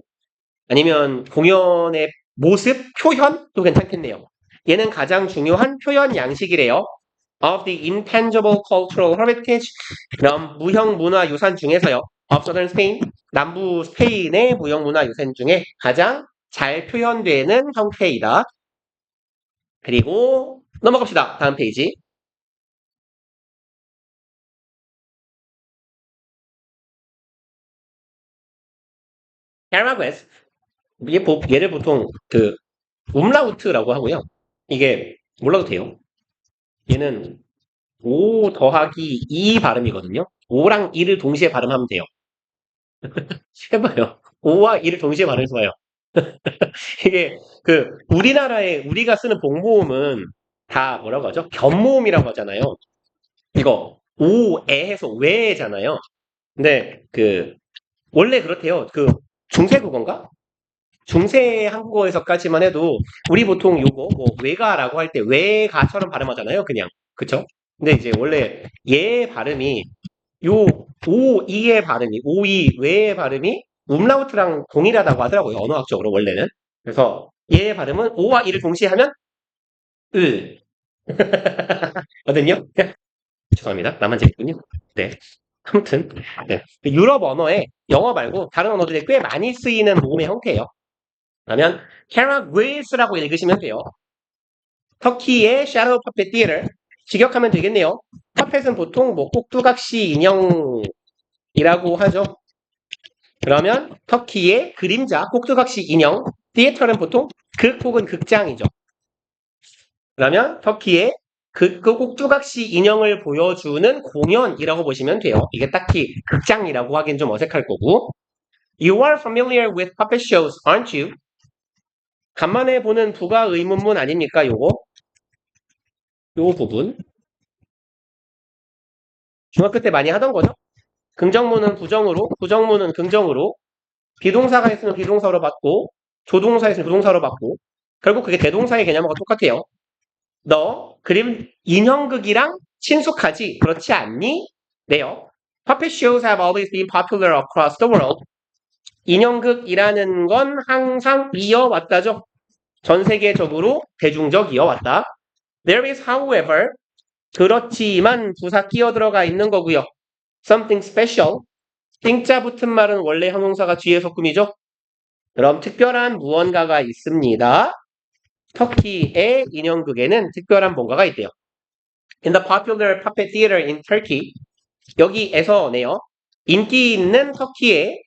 아니면 공연의 모습, 표현도 괜찮겠네요. 얘는 가장 중요한 표현 양식이래요. Of the intangible cultural heritage 그럼 무형문화유산 중에서요. Of southern Spain 남부 스페인의 무형문화유산 중에 가장 잘 표현되는 형태이다. 그리고 넘어갑시다. 다음 페이지. 헤라베스 얘를 보통 그 umlaut라고 하고요. 이게 몰라도 돼요. 얘는 O 더하기 E 발음이거든요. O랑 E를 동시에 발음하면 돼요. 해봐요. O와 E를 동시에 발음해봐요. 이게 그 우리나라에 우리가 쓰는 복모음은 다 뭐라고 하죠? 견모음이라고 하잖아요. 이거 오에 해서 왜잖아요. 근데 그 원래 그렇대요. 그 중세 국어인가? 중세 한국어에서까지만 해도 우리 보통 요거 뭐 외가라고 할 때 외가처럼 발음하잖아요. 그냥 그쵸? 근데 이제 원래 얘 발음이 요 오이의 발음이 오이 외의 발음이 umlaut랑 동일하다고 하더라고요. 언어학적으로 원래는. 그래서 얘의 발음은 오와 이를 동시에 하면 으 거든요. 죄송합니다. 나만 재밌군요. 네. 아무튼 네. 유럽 언어에 영어 말고 다른 언어들에 꽤 많이 쓰이는 모음의 형태예요. 그러면 캐라그웨이스라고 읽으시면 돼요. 터키의 샤도우 퍼펫 티에터 직역하면 되겠네요. 퍼펫은 보통 뭐 꼭두각시 인형이라고 하죠. 그러면 터키의 그림자 꼭두각시 인형 티에터는 보통 극 혹은 극장이죠. 그러면 터키의 그 꼭두각시 인형을 보여주는 공연이라고 보시면 돼요. 이게 딱히 극장이라고 하기엔 좀 어색할 거고. You are familiar with puppet shows, aren't you? 간만에 보는 부가 의문문 아닙니까? 요거 요 부분 중학교 때 많이 하던 거죠. 긍정문은 부정으로, 부정문은 긍정으로, 비동사가 있으면 비동사로 받고, 조동사 있으면 조동사로 받고, 결국 그게 대동사의 개념하고 똑같아요. 너 그림 인형극이랑 친숙하지? 그렇지 않니? 네요. Puppet shows have always been popular across the world. 인형극이라는 건 항상 이어왔다죠. 전 세계적으로 대중적 이어왔다. There is, however, 그렇지만 부사 끼어 들어가 있는 거고요. Something special. 띵자 붙은 말은 원래 형용사가 뒤에 소금이죠. 그럼 특별한 무언가가 있습니다. 터키의 인형극에는 특별한 뭔가가 있대요. In the popular puppet theater in Turkey. 여기에서네요. 인기 있는 터키의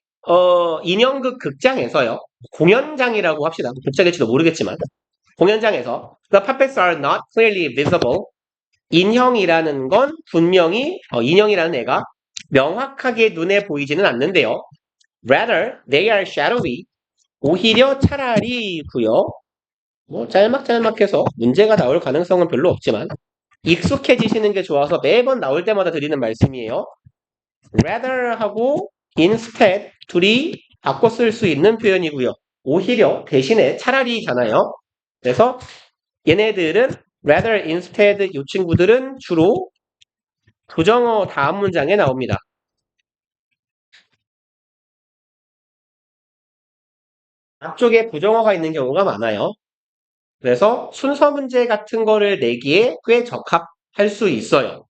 인형극 극장에서요. 공연장이라고 합시다. 극장일지도 모르겠지만 공연장에서 the puppets are not clearly visible. 인형이라는 건 분명히 인형이라는 애가 명확하게 눈에 보이지는 않는데요. Rather, they are shadowy. 오히려 차라리고요. 뭐 짤막짤막해서 문제가 나올 가능성은 별로 없지만 익숙해지시는 게 좋아서 매번 나올 때마다 드리는 말씀이에요. Rather 하고 instead 둘이 바꿔 쓸 수 있는 표현이고요. 오히려 대신에 차라리잖아요. 그래서 얘네들은 rather, instead 이 친구들은 주로 부정어 다음 문장에 나옵니다. 앞쪽에 부정어가 있는 경우가 많아요. 그래서 순서 문제 같은 거를 내기에 꽤 적합할 수 있어요.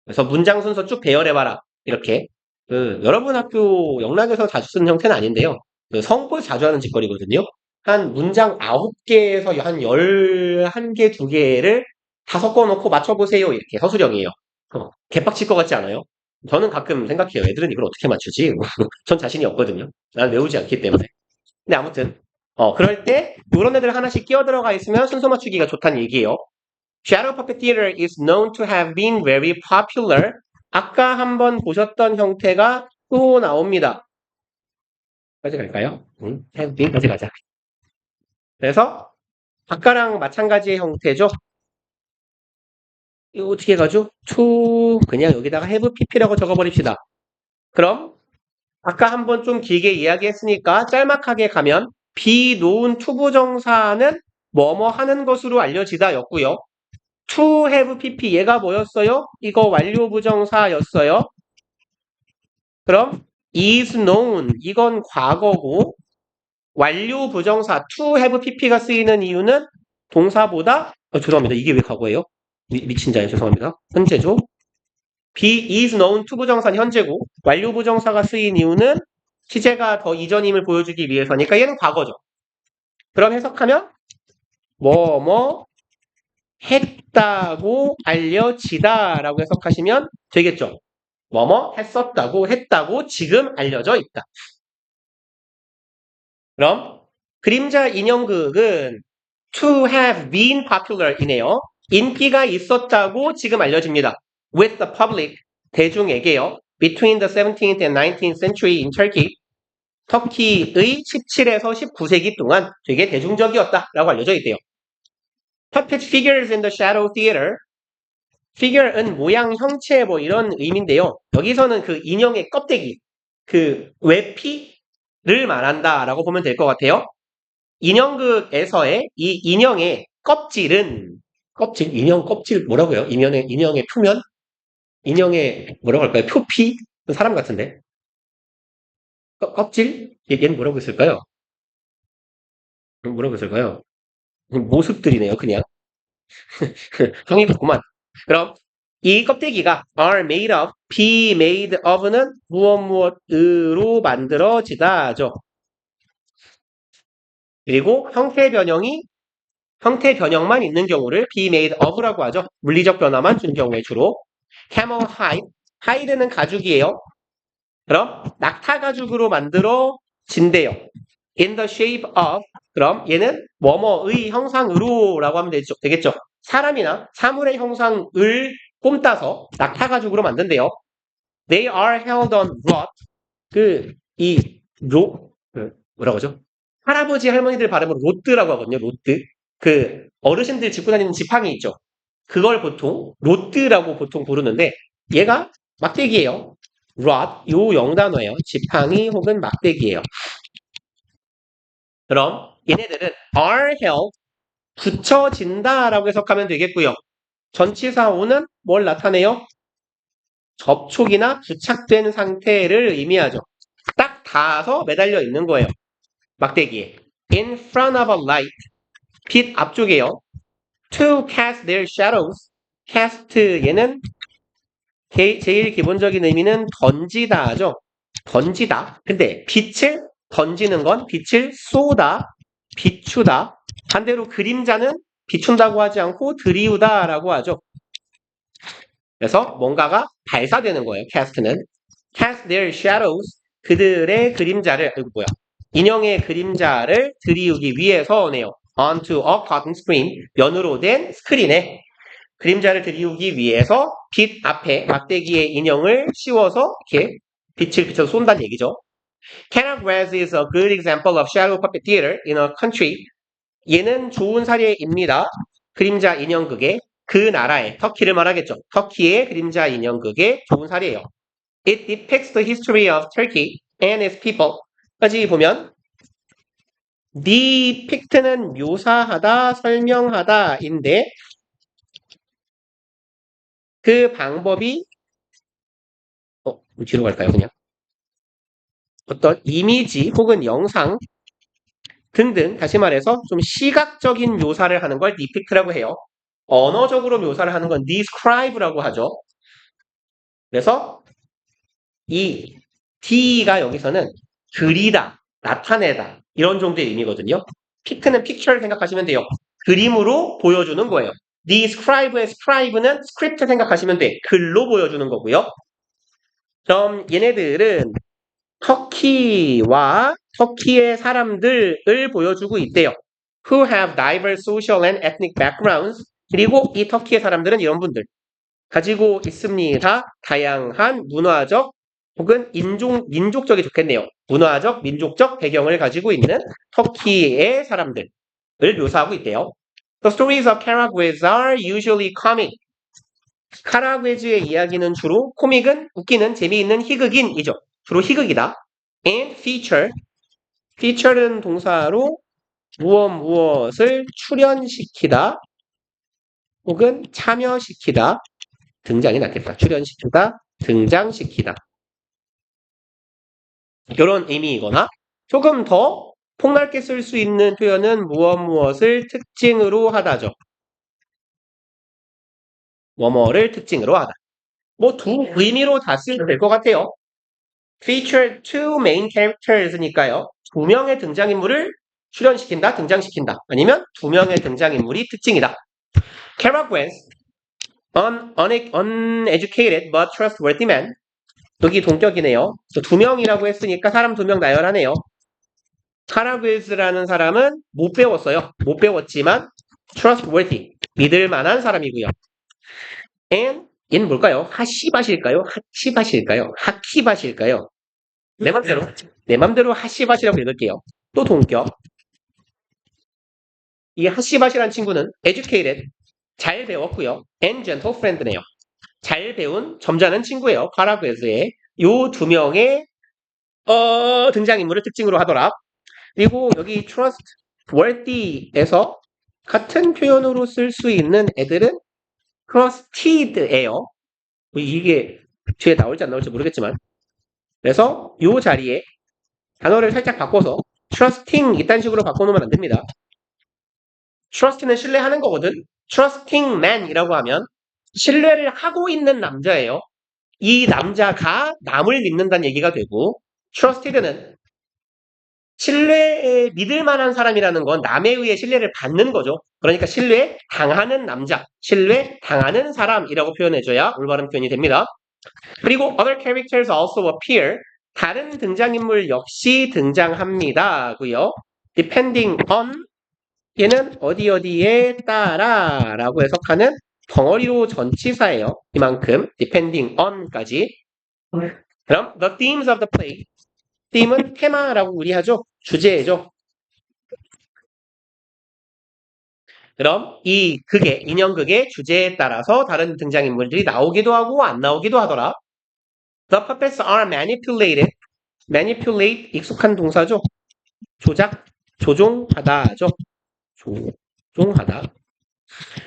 그래서 문장 순서 쭉 배열해봐라. 이렇게. 여러분 학교 영락에서 자주 쓰는 형태는 아닌데요. 성보에서 자주 하는 짓거리거든요. 한 문장 9개에서 한 11개, 2개를 다 섞어놓고 맞춰보세요. 이렇게 서술형이에요. 개빡칠 것 같지 않아요? 저는 가끔 생각해요. 애들은 이걸 어떻게 맞추지? 전 자신이 없거든요. 난 외우지 않기 때문에. 근데 아무튼 그럴 때 이런 애들 하나씩 끼어 들어가 있으면 순서 맞추기가 좋다는 얘기예요. Shadow Puppet Theater is known to have been very popular. 아까 한번 보셨던 형태가 또 나옵니다. 까지 갈까요? have been까지 가자. 그래서 아까랑 마찬가지의 형태죠. 이거 어떻게 가죠? to 그냥 여기다가 have pp라고 적어버립시다. 그럼 아까 한번 좀 길게 이야기했으니까 짤막하게 가면 비놓은 투부정사는 뭐뭐 하는 것으로 알려지다였고요. to have pp 얘가 뭐였어요? 이거 완료 부정사였어요. 그럼 is known 이건 과거고 완료 부정사 to have pp가 쓰이는 이유는 동사보다 죄송합니다. 이게 왜 과거예요? 미친 자예요. 죄송합니다. 현재죠. be is known to 부정사는 현재고 완료 부정사가 쓰인 이유는 시제가 더 이전임을 보여주기 위해서니까 얘는 과거죠. 그럼 해석하면 뭐뭐 했다고 알려지다라고 해석하시면 되겠죠. 뭐뭐 했었다고 했다고 지금 알려져 있다. 그럼 그림자 인형극은 to have been popular이네요. 인기가 있었다고 지금 알려집니다. With the public, 대중에게요. Between the 17th and 19th century in Turkey, 터키의 17에서 19세기 동안 되게 대중적이었다라고 알려져 있대요. Puppet figures in the shadow theater. figure은 모양, 형체 뭐 이런 의미인데요. 여기서는 그 인형의 껍데기, 그 외피를 말한다라고 보면 될 것 같아요. 인형극에서의 이 인형의 껍질은 인형 껍질 뭐라고요? 인형의 표면? 인형의 뭐라고 할까요? 표피? 사람 같은데. 껍질? 얘는 뭐라고 했을까요? 뭐라고 했을까요? 모습들이네요, 그냥. 형이 같구만. 그럼 이 껍데기가 are made of, be made of는 무엇으로 만들어지다죠. 그리고 형태 변형만 있는 경우를 be made of라고 하죠. 물리적 변화만 준 경우에 주로. camel hide, hide는 가죽이에요. 그럼 낙타 가죽으로 만들어진대요. in the shape of, 그럼 얘는 뭐뭐의 형상으로라고 하면 되겠죠. 사람이나 사물의 형상을 꼼따서 낙타 가죽으로 만든대요. They are held on rod. 뭐라고 하죠? 할아버지 할머니들 발음으로 로드라고 하거든요. 로드. 그 어르신들 짚고 다니는 지팡이 있죠. 그걸 보통 로드라고 보통 부르는데 얘가 막대기예요. rod 요 영단어예요. 지팡이 혹은 막대기예요. 그럼 얘네들은 are held 붙여진다라고 해석하면 되겠고요. 전치사오는 뭘 나타내요? 접촉이나 부착된 상태를 의미하죠. 딱 닿아서 매달려 있는 거예요. 막대기에. In front of a light. 빛 앞쪽에요. To cast their shadows. cast 얘는 제일 기본적인 의미는 던지다죠. 던지다. 근데 빛을 던지는 건 빛을 쏘다, 비추다. 반대로 그림자는 비춘다고 하지 않고 들이우다라고 하죠. 그래서 뭔가가 발사되는 거예요. cast는. cast their shadows. 그들의 그림자를 인형의 그림자를 들이우기 위해서네요. onto a cotton screen. 면으로 된 스크린에 그림자를 들이우기 위해서 빛 앞에 막대기에 인형을 씌워서 이렇게 빛을 비춰서 쏜다는 얘기죠. Canaveral is a good example of shadow puppet theater in a country. 얘는 좋은 사례입니다. 그림자 인형극의 그 나라의 터키를 말하겠죠. 터키의 그림자 인형극의 좋은 사례예요. It depicts the history of Turkey and its people. 까지 보면 depict는 묘사하다, 설명하다인데 그 방법이 뒤로 갈까요, 그냥? 어떤 이미지 혹은 영상 등등. 다시 말해서 좀 시각적인 묘사를 하는 걸 depict라고 해요. 언어적으로 묘사를 하는 건 describe라고 하죠. 그래서 이 D가 여기서는 그리다, 나타내다 이런 정도의 의미거든요. 픽트는 픽처를 생각하시면 돼요. 그림으로 보여주는 거예요. describe의 scribe는 script 생각하시면 돼. 글로 보여주는 거고요. 그럼 얘네들은 터키와 터키의 사람들을 보여주고 있대요. Who have diverse social and ethnic backgrounds. 그리고 이 터키의 사람들은 이런 분들. 가지고 있습니다. 다양한 문화적 혹은 민족적이 좋겠네요. 문화적, 민족적 배경을 가지고 있는 터키의 사람들을 묘사하고 있대요. The stories of Karagwez are usually comic. 카라괴즈의 이야기는 주로 코믹은 웃기는 재미있는 희극인이죠. 주로 희극이다. And feature는 동사로 무엇을 출연시키다 혹은 참여시키다. 등장이 낫겠다. 출연시키다, 등장시키다. 이런 의미이거나 조금 더 폭넓게 쓸 수 있는 표현은 무엇을 특징으로 하다죠. 뭐뭐를 특징으로 하다. 뭐 두 의미로 다 쓰면 될 것 같아요. Feature two main characters니까요. 두 명의 등장인물을 출연시킨다, 등장시킨다. 아니면 두 명의 등장인물이 특징이다. Caragwens, uneducated but trustworthy man. 여기 동격이네요. 두 명이라고 했으니까 사람 두 명 나열하네요. 카라베즈라는 사람은 못 배웠어요. 못 배웠지만 trustworthy, 믿을 만한 사람이고요. And 얘는 뭘까요? 하시밭일까요? 하치밭일까요? 하키밭일까요? 내 맘대로 하시밭이라고 읽을게요. 또 동격. 이 하시밭이라는 친구는 educated, 잘 배웠고요. and gentle friend네요. 잘 배운 점잖은 친구예요. 카라베즈의 요 두 명의 등장인물을 특징으로 하더라. 그리고 여기 trustworthy에서 같은 표현으로 쓸 수 있는 애들은 trusted예요. 이게 뒤에 나올지 안 나올지 모르겠지만 그래서 요 자리에 단어를 살짝 바꿔서 trusting 이딴 식으로 바꿔놓으면 안 됩니다. trust는 신뢰하는 거거든. trusting man이라고 하면 신뢰를 하고 있는 남자예요. 이 남자가 남을 믿는다는 얘기가 되고 trusted는 신뢰에 믿을 만한 사람이라는 건 남에 의해 신뢰를 받는 거죠. 그러니까 신뢰 당하는 남자, 신뢰 당하는 사람이라고 표현해줘야 올바른 표현이 됩니다. 그리고 other characters also appear. 다른 등장인물 역시 등장합니다고요. depending on 얘는 어디에 따라 라고 해석하는 덩어리로 전치사예요. 이만큼 depending on까지. 그럼 the themes of the play. theme은 테마라고 우리 하죠. 주제죠. 그럼 이 극의 인형극의 주제에 따라서 다른 등장인물들이 나오기도 하고 안 나오기도 하더라. The puppets are manipulated. manipulate 익숙한 동사죠. 조작, 조종하다죠. 조종하다.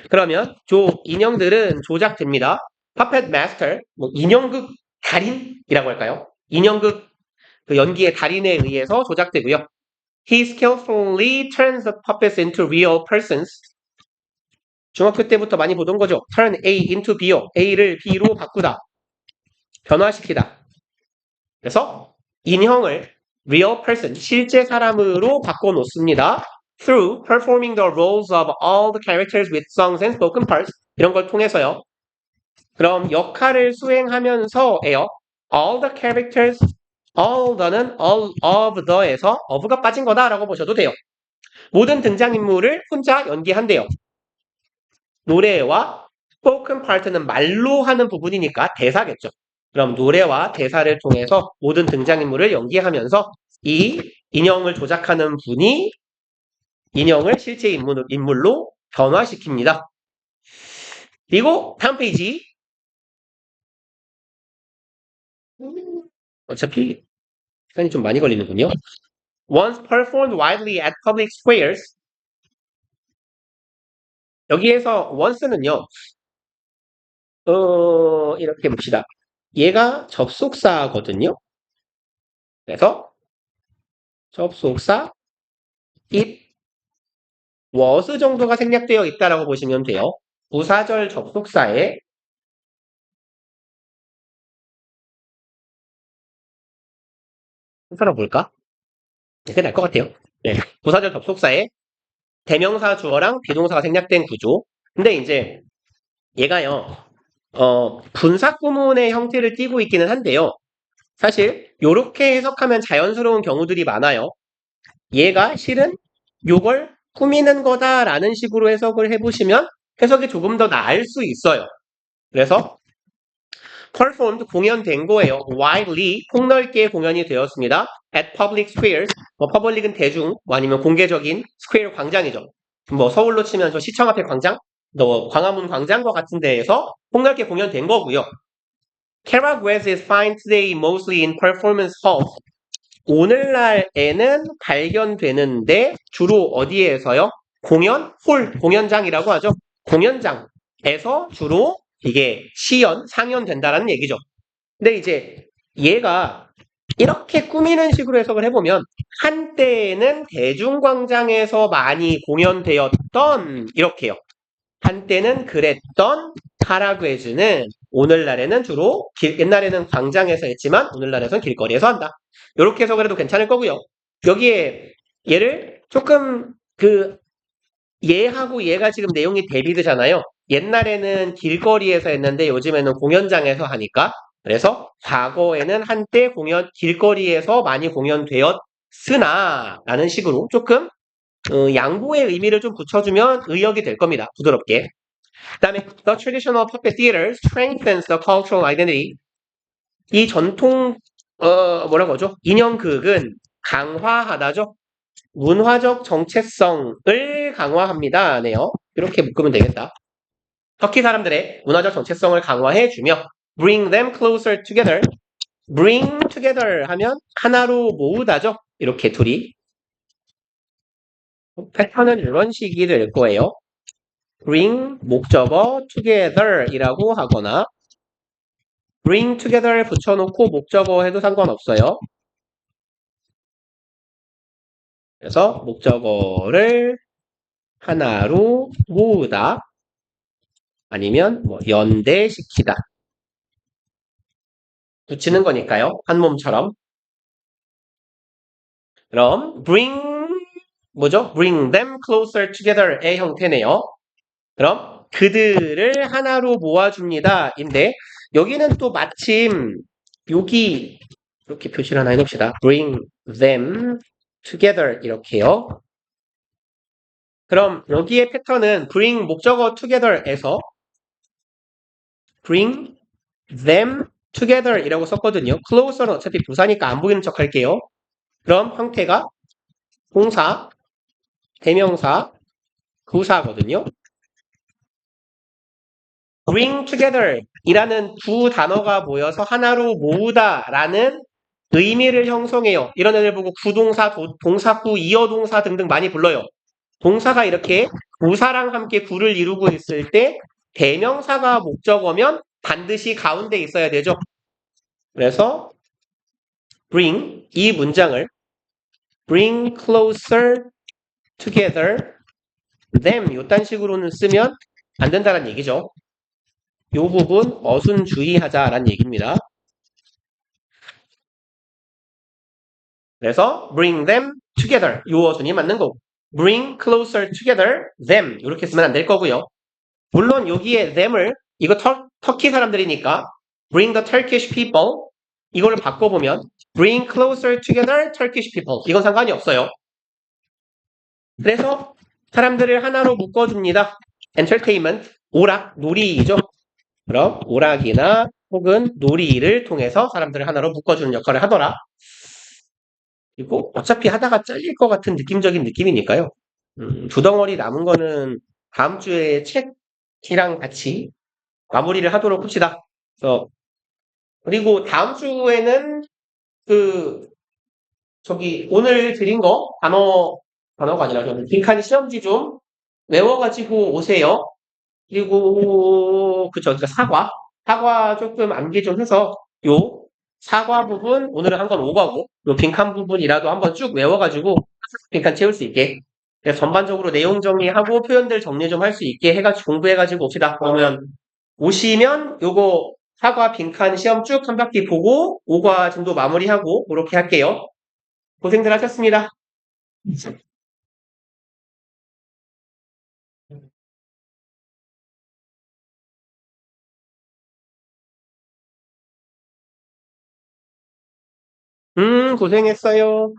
그러면 인형들은 조작됩니다. puppet master, 뭐 인형극 달인이라고 할까요? 인형극 그 연기의 달인에 의해서 조작되고요. He skillfully turns the puppets into real persons. 중학교 때부터 많이 보던 거죠. Turn A into B요. A를 B로 바꾸다. 변화시키다. 그래서 인형을 real person, 실제 사람으로 바꿔놓습니다. Through performing the roles of all the characters with songs and spoken parts. 이런 걸 통해서요. 그럼 역할을 수행하면서예요. All the characters, all the는 all of the에서 of가 빠진 거다라고 보셔도 돼요. 모든 등장인물을 혼자 연기한대요. 노래와 spoken part는 말로 하는 부분이니까 대사겠죠. 그럼 노래와 대사를 통해서 모든 등장인물을 연기하면서 이 인형을 조작하는 분이 인형을 실제 인물로 변화시킵니다. 그리고 다음 페이지. 어차피 시간이 좀 많이 걸리는군요. Once performed widely at public squares. 여기에서 once는요. 이렇게 봅시다. 얘가 접속사거든요. 그래서 접속사 it was 정도가 생략되어 있다라고 보시면 돼요. 부사절 접속사에 순서로 볼까? 네, 그게 나을 것 같아요. 네. 부사절 접속사에 대명사 주어랑 비동사가 생략된 구조. 근데 이제 얘가요, 분사 구문의 형태를 띠고 있기는 한데요. 사실 요렇게 해석하면 자연스러운 경우들이 많아요. 얘가 실은 요걸 꾸미는 거다라는 식으로 해석을 해보시면 해석이 조금 더 나을 수 있어요. 그래서 performed 공연된 거예요. widely 폭넓게 공연이 되었습니다. at public squares public은 대중 아니면 공개적인 square 광장이죠. 서울로 치면 저 시청 앞에 광장, 광화문 광장과 같은 데에서 폭넓게 공연된 거고요. Caraguez is found today mostly in performance halls. 오늘날에는 발견되는데 주로 어디에서요? 공연장이라고 하죠. 공연장에서 주로 이게 상연된다라는 얘기죠. 근데 이제 얘가 이렇게 꾸미는 식으로 해석을 해보면 한때는 대중광장에서 많이 공연되었던 이렇게요. 한때는 그랬던 카라괴즈는 오늘날에는 주로 옛날에는 광장에서 했지만 오늘날에선 길거리에서 한다. 이렇게 해석을 해도 괜찮을 거고요. 여기에 얘를 조금 얘하고 얘가 지금 내용이 대비되잖아요. 옛날에는 길거리에서 했는데 요즘에는 공연장에서 하니까 그래서 과거에는 한때 길거리에서 많이 공연되었으나 라는 식으로 조금 양보의 의미를 좀 붙여주면 의역이 될 겁니다. 부드럽게. 그 다음에 The traditional puppet theater strengthens the cultural identity. 이 전통 뭐라고 하죠? 인형극은 강화하다죠. 문화적 정체성을 강화합니다. 네요. 이렇게 묶으면 되겠다. 터키 사람들의 문화적 정체성을 강화해주며 bring them closer together. bring together 하면 하나로 모으다죠. 이렇게 둘이. 패턴은 이런 식이 될 거예요. bring 목적어 together 이라고 하거나 bring together 붙여놓고 목적어 해도 상관없어요. 그래서 목적어를 하나로 모으다 아니면 연대시키다 붙이는 거니까요. 한 몸처럼. 그럼 bring them closer together의 형태네요. 그럼 그들을 하나로 모아줍니다. 인데 여기는 또 마침 여기 이렇게 표시를 하나 해놓읍시다. bring them together 이렇게요. 그럼 여기의 패턴은 bring 목적어 together에서 bring them together 이라고 썼거든요. closer는 어차피 부사니까 안 보이는 척 할게요. 그럼 형태가 동사, 대명사, 부사거든요. bring together 이라는 두 단어가 모여서 하나로 모으다 라는 의미를 형성해요. 이런 애들 보고 구동사, 동사구, 이어동사 등등 많이 불러요. 동사가 이렇게 부사랑 함께 구를 이루고 있을 때 대명사가 목적어면 반드시 가운데 있어야 되죠. 그래서 bring 이 문장을 bring closer together them 요딴 식으로는 쓰면 안 된다는 얘기죠. 요 부분 어순주의하자라는 얘기입니다. 그래서 bring them together 요 어순이 맞는 거고 bring closer together them 이렇게 쓰면 안 될 거고요. 물론 여기에 them을 이거 터키 사람들이니까 bring the Turkish people 이걸 바꿔보면 bring closer together Turkish people 이건 상관이 없어요. 그래서 사람들을 하나로 묶어줍니다. entertainment 오락, 놀이이죠. 그럼 오락이나 혹은 놀이를 통해서 사람들을 하나로 묶어주는 역할을 하더라. 그리고 어차피 하다가 잘릴 것 같은 느낌적인 느낌이니까요. 두 덩어리 남은 거는 다음 주에 책이랑 같이 마무리를 하도록 합시다. 그리고 다음 주에는 오늘 드린 거 단어가 아니라 빈칸 시험지 좀 외워가지고 오세요. 그리고 그러니까 사과 조금 암기 좀 해서 요 사과 부분 오늘은 한 건 오가고 요 빈칸 부분이라도 한번 쭉 외워가지고 빈칸 채울 수 있게. 그래서 전반적으로 내용 정리하고 표현들 정리 좀 할 수 있게 해가지고 공부해가지고 옵시다. 그러면 오시면 요거 사과 빈칸 시험 쭉 한 바퀴 보고 5과 정도 마무리하고 그렇게 할게요. 고생들 하셨습니다. 고생했어요.